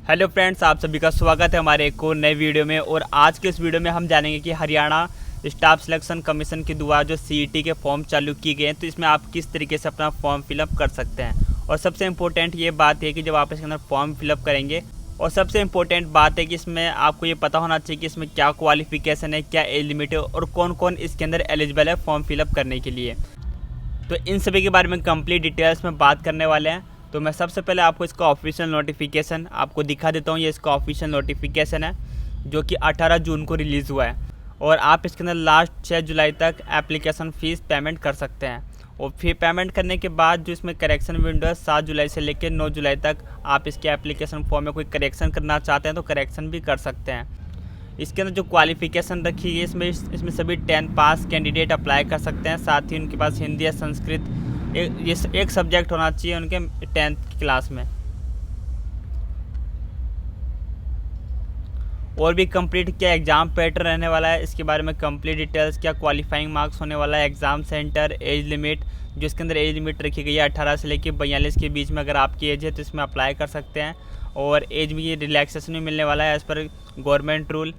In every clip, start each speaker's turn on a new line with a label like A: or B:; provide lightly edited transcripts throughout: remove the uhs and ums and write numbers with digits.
A: Hello friends, आप सभी का स्वागत है हमारे एक और नए वीडियो में। और आज के इस वीडियो में हम जानेंगे कि हरियाणा स्टाफ सिलेक्शन कमीशन के द्वारा जो सीईटी के फॉर्म चालू किए गए हैं, तो इसमें आप किस तरीके से अपना फॉर्म फिलअप कर सकते हैं। और सबसे इम्पोर्टेंट ये बात है कि जब आप इसके अंदर फॉर्म फिलअप करेंगे, और सबसे इम्पोर्टेंट बात है कि इसमें आपको ये पता होना चाहिए कि इसमें क्या क्वालिफिकेशन है, क्या एज लिमिट है और कौन कौन इसके अंदर एलिजिबल है फॉर्म फिलअप करने के लिए। तो इन सभी के बारे में कंप्लीट डिटेल्स में बात करने वाले हैं। तो मैं सबसे पहले आपको इसका ऑफिशियल नोटिफिकेशन आपको दिखा देता हूँ। ये इसका ऑफिशियल नोटिफिकेशन है जो कि 18 जून को रिलीज़ हुआ है। और आप इसके अंदर लास्ट 6 जुलाई तक एप्लीकेशन फ़ीस पेमेंट कर सकते हैं। और फिर पेमेंट करने के बाद जो इसमें करेक्शन विंडो है 7 जुलाई से लेकर 9 जुलाई तक, आप इसके एप्लीकेशन फॉर्म में कोई करेक्शन करना चाहते हैं तो करेक्शन भी कर सकते हैं। इसके अंदर जो क्वालिफ़िकेशन रखी है इसमें सभी 10th पास कैंडिडेट अप्लाई कर सकते हैं। साथ ही उनके पास हिंदी या संस्कृत एक सब्जेक्ट होना चाहिए उनके 10th की क्लास में। और भी कंप्लीट क्या एग्ज़ाम पैटर्न रहने वाला है, इसके बारे में कंप्लीट डिटेल्स, क्या क्वालिफाइंग मार्क्स होने वाला है, एग्ज़ाम सेंटर, एज लिमिट, जो इसके अंदर एज लिमिट रखी गई है 18 से लेकर 42 के बीच में अगर आपकी एज है तो इसमें अप्लाई कर सकते हैं। और एज में ये रिलैक्सेशन भी मिलने वाला है एज़ पर गवर्नमेंट रूल।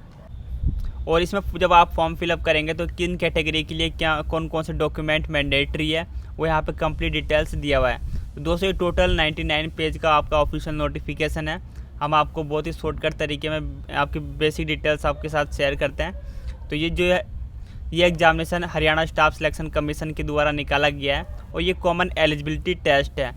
A: और इसमें जब आप फॉर्म फिलअप करेंगे तो किन कैटेगरी के लिए क्या कौन कौन से डॉक्यूमेंट मैंडेटरी है, वो यहाँ पे कंप्लीट डिटेल्स दिया हुआ है। तो दोस्तों, ये टोटल 99 पेज का आपका ऑफिशियल नोटिफिकेशन है। हम आपको बहुत ही शॉर्टकट तरीके में आपकी बेसिक डिटेल्स आपके साथ शेयर करते हैं। तो ये जो है ये examination Haryana staff selection commission के द्वारा निकाला गया है और ये कॉमन एलिजिबिलिटी टेस्ट है।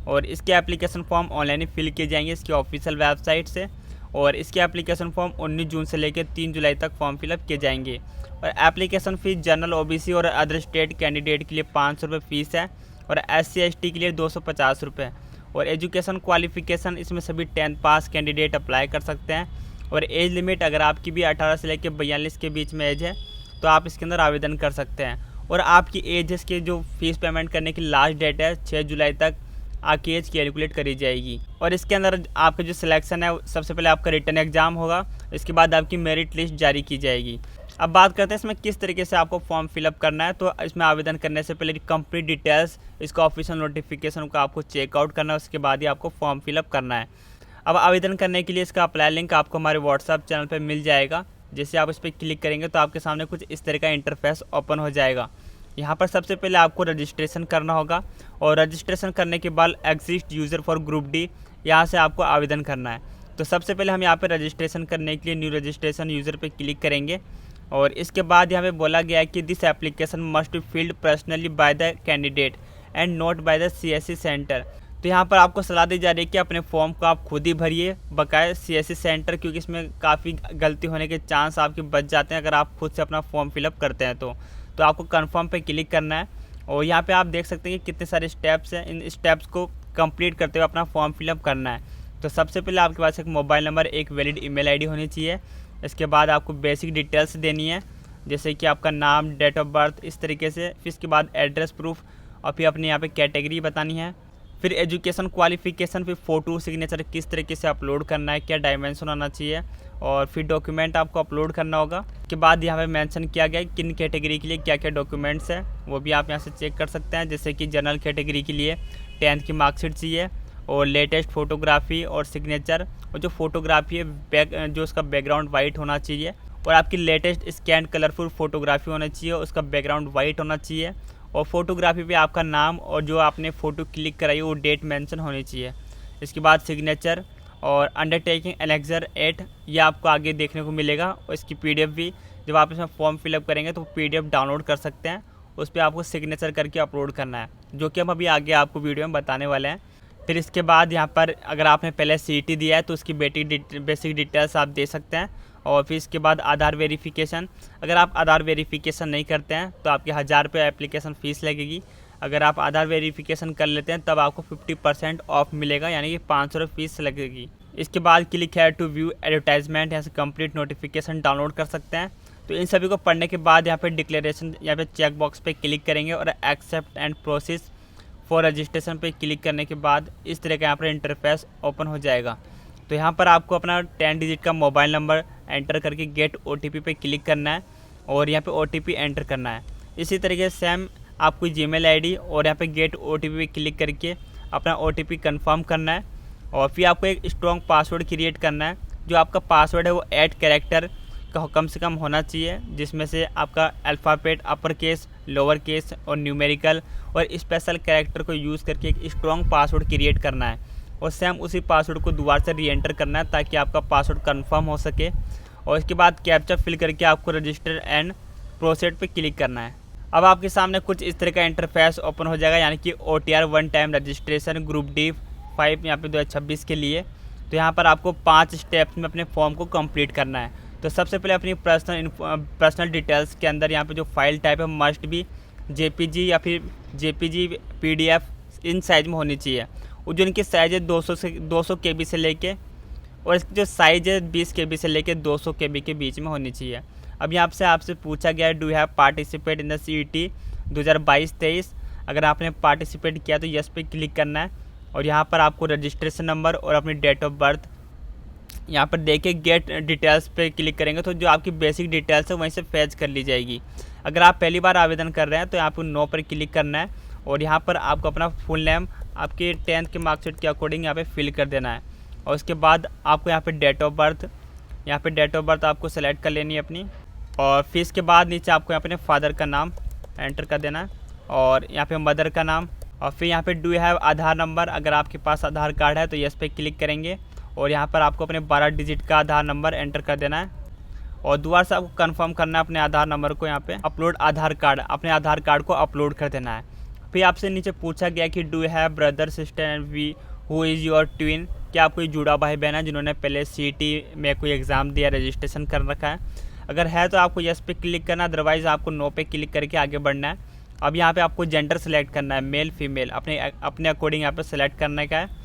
A: और इसके एप्लीकेशन फॉर्म ऑनलाइन ही फिल किए जाएंगे इसकी ऑफिशियल वेबसाइट से। और इसके एप्लीकेशन फॉर्म 19 जून से लेकर 3 जुलाई तक फॉर्म फिलअप किए जाएंगे। और एप्लीकेशन फ़ीस जनरल ओबीसी और अदर स्टेट कैंडिडेट के लिए 500 रुपये फ़ीस है और SC ST के लिए 250 रुपये। और एजुकेशन क्वालिफिकेशन इसमें सभी 10th पास कैंडिडेट अप्लाई कर सकते हैं। और एज लिमिट अगर आपकी भी 18 से लेकर 42 के बीच में एज है तो आप इसके अंदर आवेदन कर सकते हैं। और आपकी एज इसके जो फ़ीस पेमेंट करने की लास्ट डेट है 6 जुलाई तक आपकी एज कैलकुलेट करी जाएगी। और इसके अंदर आपका जो सिलेक्शन है सबसे पहले आपका रिटन एग्ज़ाम होगा, इसके बाद आपकी मेरिट लिस्ट जारी की जाएगी। अब बात करते हैं इसमें किस तरीके से आपको फॉर्म फिलअप करना है। तो इसमें आवेदन करने से पहले कंप्लीट डिटेल्स इसका ऑफिशियल नोटिफिकेशन को आपको चेकआउट करना है, उसके बाद ही आपको फॉर्म फिलअप करना है। अब आवेदन करने के लिए इसका अप्लाई लिंक आपको हमारे व्हाट्सएप चैनल पर मिल जाएगा। जैसे आप इस पर क्लिक करेंगे तो आपके सामने कुछ इस तरह का इंटरफेस ओपन हो जाएगा। यहाँ पर सबसे पहले आपको रजिस्ट्रेशन करना होगा और रजिस्ट्रेशन करने के बाद exist user for group D, यहाँ से आपको आवेदन करना है। तो सबसे पहले हम यहाँ पे रजिस्ट्रेशन करने के लिए न्यू रजिस्ट्रेशन यूज़र पे क्लिक करेंगे। और इसके बाद यहाँ पे बोला गया है कि this application must be filled personally by the candidate and not by the CSC centre. तो यहाँ पर आपको सलाह दी जा रही है कि अपने फॉर्म को आप खुद ही भरिए बकाए CSC सेंटर, क्योंकि इसमें काफ़ी गलती होने के चांस आपके बच जाते हैं अगर आप खुद से अपना फॉर्म फिलअप करते हैं। तो आपको कन्फर्म पे क्लिक करना है। और यहाँ पे आप देख सकते हैं कि कितने सारे स्टेप्स हैं, इन स्टेप्स को कंप्लीट करते हुए अपना फॉर्म फिलअप करना है। तो सबसे पहले आपके पास एक मोबाइल नंबर, एक वैलिड ईमेल आईडी होनी चाहिए। इसके बाद आपको बेसिक डिटेल्स देनी है, जैसे कि आपका नाम, डेट ऑफ बर्थ, इस तरीके से। फिर इसके बाद एड्रेस प्रूफ और फिर अपने यहाँ पे कैटेगरी बतानी है। फिर एजुकेशन क्वालिफिकेशन, फिर फ़ोटो सिग्नेचर किस तरीके से अपलोड करना है, क्या डायमेंशन होना चाहिए, और फिर डॉक्यूमेंट आपको अपलोड करना होगा। उसके बाद यहाँ पे मेंशन किया गया है किन कैटेगरी के लिए क्या क्या डॉक्यूमेंट्स हैं, वो भी आप यहाँ से चेक कर सकते हैं। जैसे कि जनरल कैटेगरी के लिए 10th की मार्कशीट चाहिए और लेटेस्ट फ़ोटोग्राफी और सिग्नेचर। और जो फोटोग्राफी है जो उसका बैकग्राउंड वाइट होना चाहिए। और आपकी लेटेस्ट स्कैन कलरफुल फोटोग्राफी होना चाहिए, उसका बैकग्राउंड वाइट होना चाहिए। और फोटोग्राफी पे आपका नाम और जो आपने फ़ोटो क्लिक कराई वो डेट मेंशन होनी चाहिए। इसके बाद सिग्नेचर और अंडरटेकिंग एनेक्सर 8, ये आपको आगे देखने को मिलेगा। और इसकी PDF भी जब आप इसमें फॉर्म फिलअप करेंगे तो PDF डाउनलोड कर सकते हैं, उस पर आपको सिग्नेचर करके अपलोड करना है, जो कि हम अभी आगे आपको वीडियो में बताने वाले हैं। फिर इसके बाद यहाँ पर अगर आपने पहले CET दिया है तो उसकी बेसिक डिटेल्स आप दे सकते हैं। और फिर इसके बाद आधार वेरिफिकेशन, अगर आप आधार वेरिफिकेशन नहीं करते हैं तो आपके 1000 रुपये एप्लीकेशन फ़ीस लगेगी। अगर आप आधार वेरिफिकेशन कर लेते हैं तब आपको 50% ऑफ मिलेगा, यानी कि 500 रुपये फ़ीस लगेगी। इसके बाद क्लिक है टू व्यू एडवर्टाइजमेंट, यहाँ से कंप्लीट नोटिफिकेशन डाउनलोड कर सकते हैं। तो इन सभी को पढ़ने के बाद यहाँ पे डिक्लेरेशन, यहाँ पे चेक बॉक्स पे क्लिक करेंगे और accept and process for registration पे क्लिक करने के बाद इस तरह का यहाँ पर इंटरफेस ओपन हो जाएगा। तो यहाँ पर आपको अपना 10 डिजिट का मोबाइल नंबर एंटर करके गेट OTP पे क्लिक करना है और यहाँ पे OTP एंटर करना है। इसी तरीके से सेम आपको जीमेल ID और यहाँ पे गेट OTP पे क्लिक करके अपना OTP कंफर्म करना है। और फिर आपको एक स्ट्रॉन्ग पासवर्ड क्रिएट करना है। जो आपका पासवर्ड है वो 8 कैरेक्टर का कम से कम होना चाहिए, जिसमें से आपका alphabet, upper case, lower case और न्यूमेरिकल और स्पेशल कैरेक्टर को यूज़ करके एक स्ट्रॉन्ग पासवर्ड क्रिएट करना है। और सेम उसी पासवर्ड को दोबारा से री एंटर करना है ताकि आपका पासवर्ड कंफर्म हो सके। और इसके बाद कैप्चा फिल करके आपको रजिस्टर एंड प्रोसीड पे क्लिक करना है। अब आपके सामने कुछ इस तरह का इंटरफेस ओपन हो जाएगा, यानी कि OTR 1 time registration group D5 यहाँ पे 2026 के लिए। तो यहाँ पर आपको 5 स्टेप्स में अपने फॉर्म को कंप्लीट करना है। तो सबसे पहले अपनी पर्सनल डिटेल्स के अंदर यहाँ पे जो फाइल टाइप है मस्ट भी JPG या फिर JPG PDF इन साइज़ में होनी चाहिए। और जो इनकी साइज़ है 200 KB से लेके, और इसकी जो साइज़ है 20 KB से लेके 200 KB के बीच में होनी चाहिए। अब यहाँ से आपसे पूछा गया है do have participate in the CET 2022-23। अगर आपने पार्टिसिपेट किया तो यस पे क्लिक करना है। और यहाँ पर आपको रजिस्ट्रेशन नंबर और अपनी डेट ऑफ बर्थ यहाँ पर देके गेट डिटेल्स पे क्लिक करेंगे तो जो आपकी बेसिक डिटेल्स है वहीं से फैच कर ली जाएगी। अगर आप पहली बार आवेदन कर रहे हैं तो यहाँ पर नो पर क्लिक करना है। और यहाँ पर आपको अपना फुल नेम आपके 10th के मार्कशीट के अकॉर्डिंग यहाँ पे फिल कर देना है। और उसके बाद आपको यहाँ पे डेट ऑफ बर्थ आपको सेलेक्ट कर लेनी है अपनी। और फिर इसके बाद नीचे आपको यहाँ पे फादर का नाम एंटर कर देना है और यहाँ पे मदर का नाम। और फिर यहाँ पे डू हैव आधार नंबर, अगर आपके पास आधार कार्ड है तो यस पे क्लिक करेंगे। और यहाँ पर आपको अपने 12 डिजिट का आधार नंबर एंटर कर देना है। और दोबारा से आपको कंफर्म करना है अपने आधार नंबर को, यहाँ पे अपलोड आधार कार्ड, अपने आधार कार्ड को अपलोड कर देना है। फिर आपसे नीचे पूछा गया कि do have brother sister and we who is your twin, क्या आप कोई जुड़ा भाई बहन है जिन्होंने पहले CET में कोई एग्ज़ाम दिया, रजिस्ट्रेशन कर रखा है। अगर है तो आपको यस पे क्लिक करना, अदरवाइज़ आपको नो पे क्लिक करके आगे बढ़ना है। अब यहाँ पे आपको जेंडर सेलेक्ट करना है, मेल फीमेल, अपने अकॉर्डिंग यहाँ पे सेलेक्ट करने का है।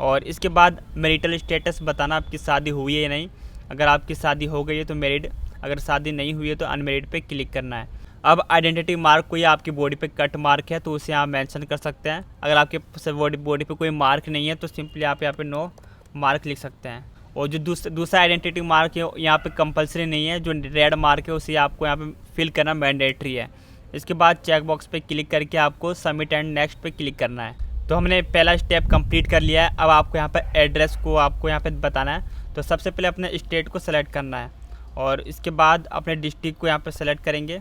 A: और इसके बाद मैरिटल स्टेटस बताना आपकी शादी हुई है या नहीं। अगर आपकी शादी हो गई है तो मैरिड, अगर शादी नहीं हुई है तो अनमेरिड पे क्लिक करना है। अब आइडेंटिटी मार्क कोई आपकी बॉडी पे कट मार्क है तो उसे आप मेंशन कर सकते हैं। अगर आपके बॉडी पे कोई मार्क नहीं है तो सिंपली आप यहाँ पे नो मार्क लिख सकते हैं। और जो दूसरा आइडेंटिटी मार्क है यहाँ पे कंपलसरी नहीं है, जो रेड मार्क है उसे आपको यहाँ पे फिल करना मैंडेटरी है। इसके बाद चेक बॉक्स पे क्लिक करके आपको सबमिट एंड नेक्स्ट पे क्लिक करना है। तो हमने पहला स्टेप कंप्लीट कर लिया है। अब आपको यहाँ पर एड्रेस को आपको यहाँ पे बताना है। तो सबसे पहले अपने स्टेट को सेलेक्ट करना है और इसके बाद अपने डिस्ट्रिक्ट को यहाँ पे सेलेक्ट करेंगे।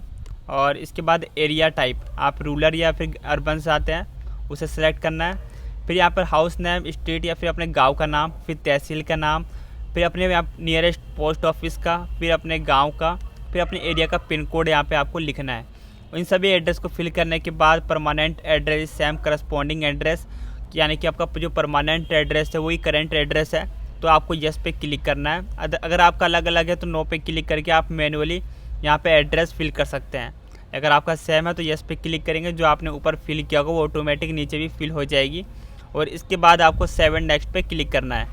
A: और इसके बाद एरिया टाइप, आप रूरल या फिर अर्बन से आते हैं उसे सेलेक्ट करना है। फिर यहाँ पर हाउस नेम, स्ट्रीट या फिर अपने गांव का नाम, फिर तहसील का नाम, फिर अपने नियरेस्ट पोस्ट ऑफिस का, फिर अपने गांव का, फिर अपने एरिया का पिन कोड यहाँ पे आपको लिखना है। इन सभी एड्रेस को फिल करने के बाद permanent address same corresponding address, यानी कि आपका जो परमानेंट एड्रेस है वही करेंट एड्रेस है, तो आपको यस पे क्लिक करना है। अगर आपका अलग अलग है तो नो पे क्लिक करके आप मैनुअली यहाँ पे एड्रेस फिल कर सकते हैं। अगर आपका सेम है तो यस पे क्लिक करेंगे, जो आपने ऊपर फिल किया होगा वो ऑटोमेटिक नीचे भी फिल हो जाएगी। और इसके बाद आपको 7 नेक्स्ट पे क्लिक करना है।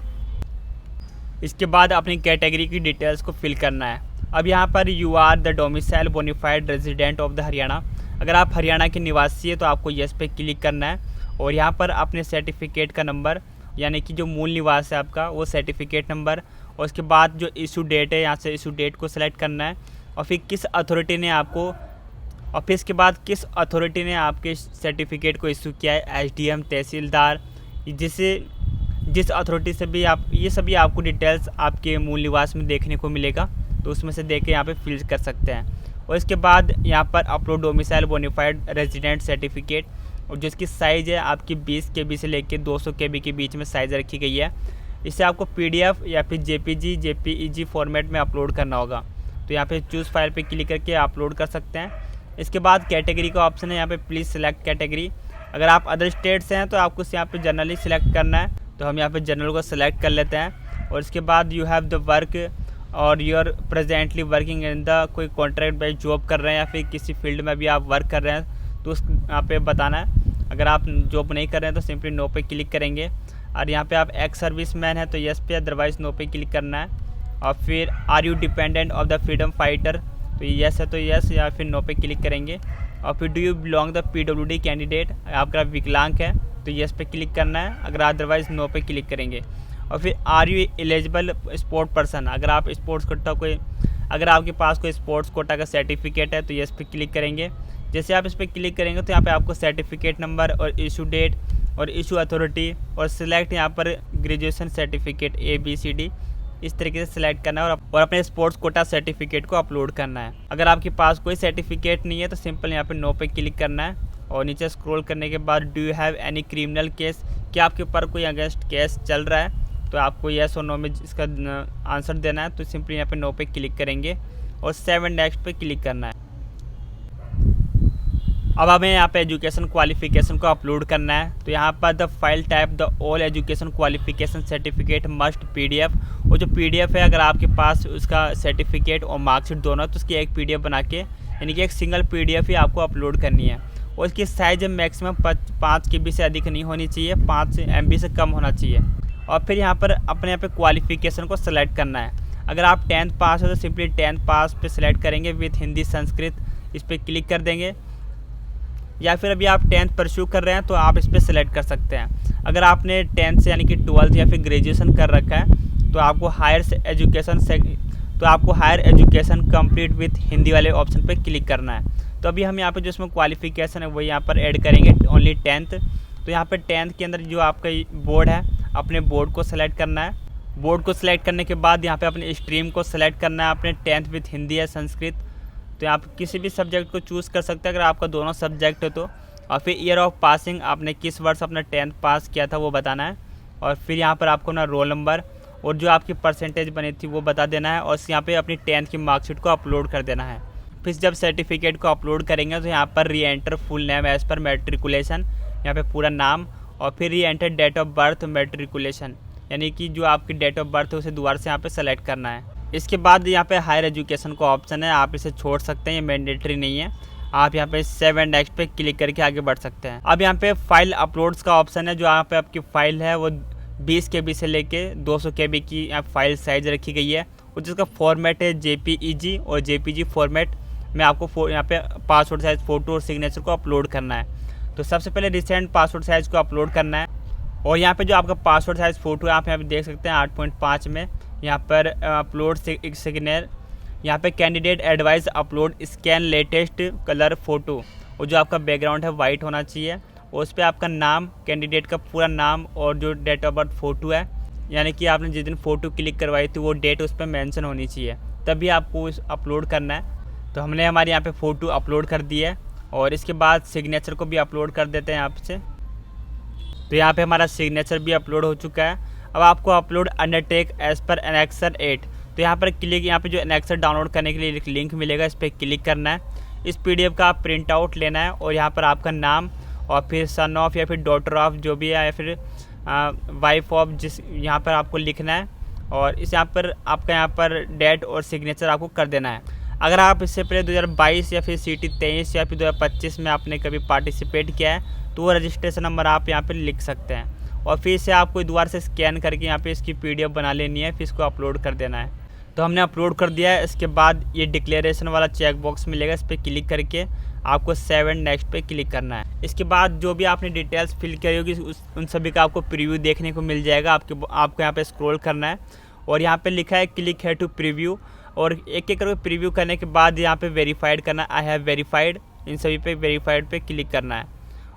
A: इसके बाद अपनी कैटेगरी की डिटेल्स को फिल करना है। अब यहाँ पर you are the domicile bona fide resident of the Haryana, अगर आप हरियाणा के निवासी है तो आपको यस पे क्लिक करना है। और यहाँ पर अपने सर्टिफिकेट का नंबर, यानी कि जो मूल निवास है आपका वो सर्टिफिकेट नंबर, और उसके बाद जो इशू डेट है यहाँ से इशू डेट को सेलेक्ट करना है। और फिर किस अथॉरिटी ने आपको, और फिर इसके बाद किस अथॉरिटी ने आपके सर्टिफिकेट को इशू किया है, SDM, तहसीलदार, जिस अथॉरिटी से भी आप, ये सभी आपको डिटेल्स आपके मूल निवास में देखने को मिलेगा, तो उसमें से देख के यहाँ पे फिल कर सकते हैं। और इसके बाद यहाँ पर upload domicile bona fide resident certificate, और जिसकी साइज़ है आपकी 20 KB से लेकर 200 KB के बीच में साइज़ रखी गई है। इसे आपको PDF या फिर JPG फॉर्मेट में अपलोड करना होगा। तो यहाँ पे चूज़ फाइल पे क्लिक करके अपलोड कर सकते हैं। इसके बाद कैटेगरी का ऑप्शन है, यहाँ पे प्लीज़ सेलेक्ट कैटेगरी। अगर आप अदर स्टेट से हैं तो आपको यहाँ पे जनरली सिलेक्ट करना है, तो हम यहाँ पे जनरल को सेलेक्ट कर लेते हैं। और इसके बाद यू हैव द वर्क और you are presently working in the, कोई कॉन्ट्रैक्ट बेस्ड जॉब कर रहे हैं या फिर किसी फील्ड में भी आप वर्क कर रहे हैं तो उस यहाँ पे बताना है। अगर आप जॉब नहीं कर रहे हैं तो सिंपली नो पे क्लिक करेंगे। और यहाँ पे आप एक्स सर्विस मैन है तो यस पे, अदरवाइज़ नो पे क्लिक करना है। और फिर are you dependent of the freedom fighter, तो यस है तो यस, या फिर नो पे क्लिक करेंगे। और फिर do you belong the PWD candidate, आपका विकलांग है तो यस पे क्लिक करना है, अगर अदरवाइज़ नो पे क्लिक करेंगे। और फिर are you eligible sport person, अगर आप स्पोर्ट्स कोटा अगर आपके पास कोई स्पोर्ट्स कोटा का सर्टिफिकेट है तो यस पे क्लिक करेंगे। जैसे आप इस पर क्लिक करेंगे तो यहाँ पे आपको सर्टिफिकेट नंबर और इशू डेट और इशू अथॉरिटी और सिलेक्ट यहाँ पर ग्रेजुएशन सर्टिफिकेट ABCD इस तरीके से सिलेक्ट करना है और अपने स्पोर्ट्स कोटा सर्टिफिकेट को अपलोड करना है। अगर आपके पास कोई सर्टिफिकेट नहीं है तो सिंपल यहाँ पे नो पे क्लिक करना है और नीचे स्क्रॉल करने के बाद do you have any criminal case, क्या आपके ऊपर कोई अगेंस्ट केस चल रहा है, तो आपको येस और नो में इसका आंसर देना है। तो सिंपली यहाँ पे नो पे क्लिक करेंगे और सेव एंड नेक्स्ट पे क्लिक करना है। अब हमें यहाँ पे एजुकेशन क्वालिफिकेशन को अपलोड करना है। तो यहाँ पर the file type the all education qualification certificate must PDF, वो जो PDF है अगर आपके पास उसका सर्टिफिकेट और मार्कशीट दोनों है तो उसकी एक PDF बना के यानी कि एक सिंगल PDF ही आपको अपलोड करनी है। और इसकी साइज मैक्सिमम 5 KB से अधिक नहीं होनी चाहिए, 5 MB से कम होना चाहिए। और फिर यहाँ पर अपने यहाँ पे क्वालिफिकेशन को सिलेक्ट करना है। अगर आप 10th पास हो तो सिंपली 10th पास पे सिलेक्ट करेंगे विथ हिंदी संस्कृत, इस पर क्लिक कर देंगे। या फिर अभी आप 10th परस्यू कर रहे हैं तो आप इस पर सिलेक्ट कर सकते हैं। अगर आपने 10th से यानी कि 12th या फिर ग्रेजुएशन कर रखा है तो आपको higher education complete with Hindi वाले ऑप्शन पे क्लिक करना है। तो अभी हम यहाँ पे जो इसमें क्वालिफिकेशन है वो यहाँ पर ऐड करेंगे ओनली 10th। तो यहाँ पे 10th के अंदर जो आपका बोर्ड है अपने बोर्ड को सिलेक्ट करना है। बोर्ड को सिलेक्ट करने के बाद यहाँ पे अपने स्ट्रीम को सिलेक्ट करना है, अपने 10th विथ हिंदी या संस्कृत। तो आप किसी भी सब्जेक्ट को चूज़ कर सकते हैं अगर आपका दोनों सब्जेक्ट हो तो। और फिर ईयर ऑफ पासिंग, आपने किस वर्ष अपना 10th पास किया था वो बताना है। और फिर यहाँ पर आपको अपना रोल नंबर और जो आपकी परसेंटेज बनी थी वो बता देना है। और यहाँ पे अपनी 10th की मार्कशीट को अपलोड कर देना है। फिर जब सर्टिफिकेट को अपलोड करेंगे तो यहाँ पर re enter full name as per matriculation, यहाँ पे पूरा नाम, और फिर re enter date of birth matriculation यानी कि जो आपकी डेट ऑफ बर्थ है उसे दोबारा से यहाँ पे सेलेक्ट करना है। इसके बाद यहाँ पे हायर एजुकेशन का ऑप्शन है, आप इसे छोड़ सकते हैं, ये मैंडेटरी नहीं है। आप यहाँ पे सेव एंड नेक्स्ट पे क्लिक करके आगे बढ़ सकते हैं। अब यहाँ पे फाइल अपलोड्स का ऑप्शन है, जो यहाँ पे आपकी फाइल है वो 20 KB से लेके 200 KB की यहाँ फाइल साइज रखी गई है और जिसका फॉर्मेट है JPEG और JPG फॉर्मेट में आपको यहाँ पे पासवर्ड साइज फ़ोटो और सिग्नेचर को अपलोड करना है। तो सबसे पहले रिसेंट पासवर्ड साइज़ को अपलोड करना है। और यहाँ पे जो आपका पासवर्ड साइज़ फ़ोटो है आप यहाँ पे देख सकते हैं 8.5 में, यहाँ पर अपलोड सिग्नेचर, यहाँ पे candidate advice upload scan latest colour photo, और जो आपका बैकग्राउंड है वाइट होना चाहिए और उस पर आपका नाम, कैंडिडेट का पूरा नाम और जो डेट ऑफ बर्थ फ़ोटो है यानी कि आपने जिस दिन फ़ोटो क्लिक करवाई थी वो डेट उस पर मेंशन होनी चाहिए, तभी आपको अपलोड करना है। तो हमने हमारे यहाँ पे फ़ोटो अपलोड कर दी है और इसके बाद सिग्नेचर को भी अपलोड कर देते हैं यहाँ से। तो यहाँ पे हमारा सिग्नेचर भी अपलोड हो चुका है। अब आपको upload undertake as per annexure 8, तो यहाँ पर क्लिक, यहाँ पे जो एनेक्सर डाउनलोड करने के लिए एक लिंक मिलेगा, इस पर क्लिक करना है। इस PDF का आप प्रिंट आउट लेना है और यहाँ पर आपका नाम और फिर सन ऑफ या फिर डॉटर ऑफ जो भी है या फिर वाइफ ऑफ जिस यहाँ पर आपको लिखना है और इस यहाँ पर आपका यहाँ पर डेट और सिग्नेचर आपको कर देना है। अगर आप इससे पहले 2022 या फिर CT 23 या फिर 2025 में आपने कभी पार्टिसिपेट किया है तो वो रजिस्ट्रेशन नंबर आप यहाँ पे लिख सकते हैं और फिर इसे आपको दोबारा से स्कैन करके यहाँ पे इसकी PDF बना लेनी है, फिर इसको अपलोड कर देना है। तो हमने अपलोड कर दिया है। इसके बाद ये डिक्लेरेशन वाला चेक बॉक्स मिलेगा, इस पर क्लिक करके आपको सेव एंड नेक्स्ट पे क्लिक करना है। इसके बाद जो भी आपने डिटेल्स फिल करी होगी उन सभी का आपको प्रीव्यू देखने को मिल जाएगा। आपको यहाँ पे स्क्रॉल करना है और यहाँ पे लिखा है क्लिक है टू प्रीव्यू, और एक एक करके प्रीव्यू करने के बाद यहाँ पे वेरीफाइड करना, आई हैव वेरीफाइड, इन सभी पे वेरीफाइड पे क्लिक करना है।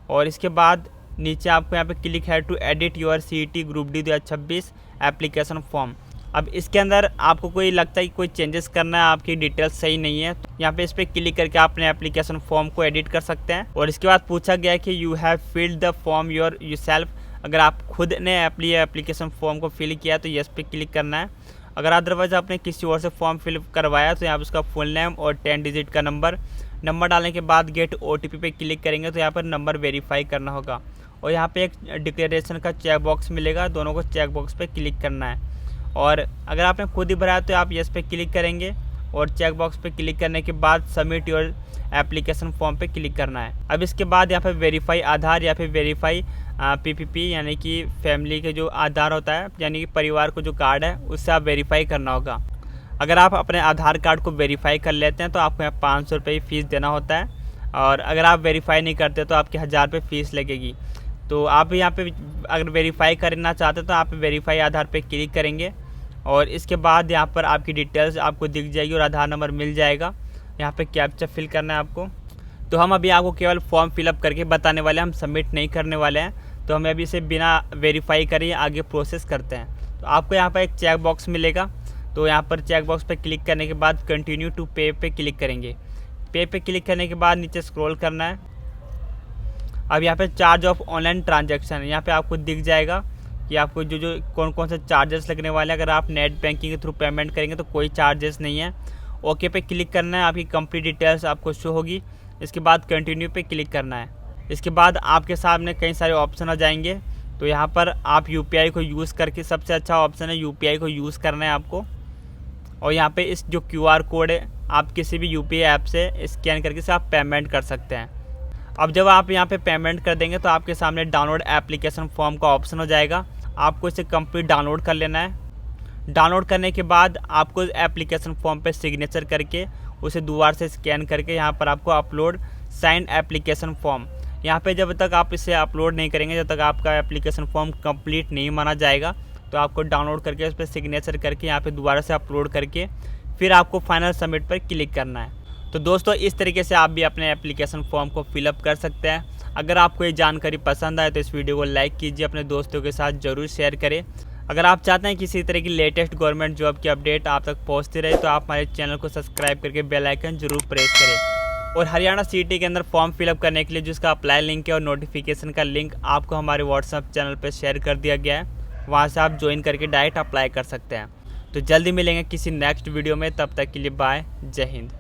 A: और इसके बाद नीचे आपको यहाँ पे क्लिक है to edit your CET group D 2026 application form. अब इसके अंदर आपको कोई लगता है कि कोई चेंजेस करना है, आपकी डिटेल्स सही नहीं है, तो यहाँ पे इस पर क्लिक करके आप अपने एप्लीकेशन फॉर्म को एडिट कर सकते हैं। और इसके बाद पूछा गया है कि you have filled the form yourself, अगर आप खुद ने एप्लीकेशन फॉर्म को फिल किया तो यस पे क्लिक करना है। अगर अदरवाइज आपने किसी और से फॉर्म फिल करवाया तो यहाँ पर उसका फुल नेम और 10 डिजिट का नंबर डालने के बाद गेट OTP पे क्लिक करेंगे तो यहाँ पर नंबर वेरीफाई करना होगा। और यहाँ पे एक डिक्लेरेशन का चेक बॉक्स मिलेगा, दोनों को चेक बॉक्स पे क्लिक करना है। और अगर आपने खुद ही भराया तो आप यस पे क्लिक करेंगे और चेक बॉक्स पे क्लिक करने के बाद सबमिट योर एप्लीकेशन फॉर्म पे क्लिक करना है। अब इसके बाद यहाँ पे वेरीफाई आधार या फिर वेरीफाई PPP यानी कि फैमिली के जो आधार होता है यानी कि परिवार को जो कार्ड है उससे आप वेरीफाई करना होगा। अगर आप अपने आधार कार्ड को वेरीफाई कर लेते हैं तो आपको यहाँ 500 रुपये फ़ीस देना होता है, और अगर आप वेरीफाई नहीं करते तो आपकी 1000 रुपये फ़ीस लगेगी। तो आप यहाँ पे अगर वेरीफाई करना चाहते तो आप वेरीफाई आधार पे क्लिक करेंगे और इसके बाद यहाँ पर आपकी डिटेल्स आपको दिख जाएगी और आधार नंबर मिल जाएगा। यहाँ पे कैप्चा फिल करना है आपको। तो हम अभी आपको केवल फॉर्म फिलअप करके बताने वाले हैं, हम सबमिट नहीं करने वाले हैं। तो तो हमें अभी इसे बिना वेरीफाई करे आगे प्रोसेस करते हैं। तो आपको यहाँ पर एक चेक बॉक्स मिलेगा, तो यहाँ पर चेक बॉक्स पे क्लिक करने के बाद कंटिन्यू टू पे पे क्लिक करेंगे। पे पे क्लिक करने के बाद नीचे स्क्रॉल करना है। अब यहाँ पे चार्ज ऑफ ऑनलाइन ट्रांजैक्शन, यहाँ पे आपको दिख जाएगा कि आपको जो कौन कौन से चार्जेस लगने वाले हैं। अगर आप नेट बैंकिंग के थ्रू पेमेंट करेंगे तो कोई चार्जेस नहीं है। ओके पे क्लिक करना है, आपकी कंप्लीट डिटेल्स आपको शो होगी। इसके बाद कंटिन्यू पे क्लिक करना है। इसके बाद आपके सामने कई सारे ऑप्शन आ जाएंगे। तो यहाँ पर आप यूपीआई को यूज़ करके, सबसे अच्छा ऑप्शन है यूपीआई को यूज़ करना है आपको। और यहाँ पे इस जो क्यूआर कोड है, आप किसी भी यूपीआई ऐप से स्कैन करके से आप पेमेंट कर सकते हैं। अब जब आप यहाँ पे पेमेंट कर देंगे तो आपके सामने डाउनलोड एप्लीकेशन फॉर्म का ऑप्शन हो जाएगा। आपको इसे कंप्लीट डाउनलोड कर लेना है। डाउनलोड करने के बाद आपको एप्लीकेशन फॉर्म पे सिग्नेचर करके उसे दोबारा से स्कैन करके यहाँ पर आपको अपलोड साइन एप्लीकेशन फॉर्म, यहाँ पे जब तक आप इसे अपलोड नहीं करेंगे, जब तक आपका एप्लीकेशन फॉर्म कंप्लीट नहीं माना जाएगा, तो आपको डाउनलोड करके उस पर सिग्नेचर करके यहाँ पे दोबारा से अपलोड करके फिर आपको फाइनल सबमिट पर क्लिक करना है। तो दोस्तों इस तरीके से आप भी अपने एप्लीकेशन फॉर्म को फिलअप कर सकते हैं। अगर आपको ये जानकारी पसंद आए तो इस वीडियो को लाइक कीजिए, अपने दोस्तों के साथ ज़रूर शेयर करें। अगर आप चाहते हैं किसी तरह की लेटेस्ट गवर्नमेंट जॉब की अपडेट आप तक पहुंचती रहे तो आप हमारे चैनल को सब्सक्राइब करके बेल आइकन जरूर प्रेस करें। और हरियाणा सीटी के अंदर फॉर्म फिलअप करने के लिए जिसका अप्लाई लिंक है और नोटिफिकेशन का लिंक आपको हमारे व्हाट्सएप चैनल पर शेयर कर दिया गया है, वहाँ से आप ज्वाइन करके डायरेक्ट अप्लाई कर सकते हैं। तो जल्दी मिलेंगे किसी नेक्स्ट वीडियो में, तब तक के लिए बाय, जय हिंद।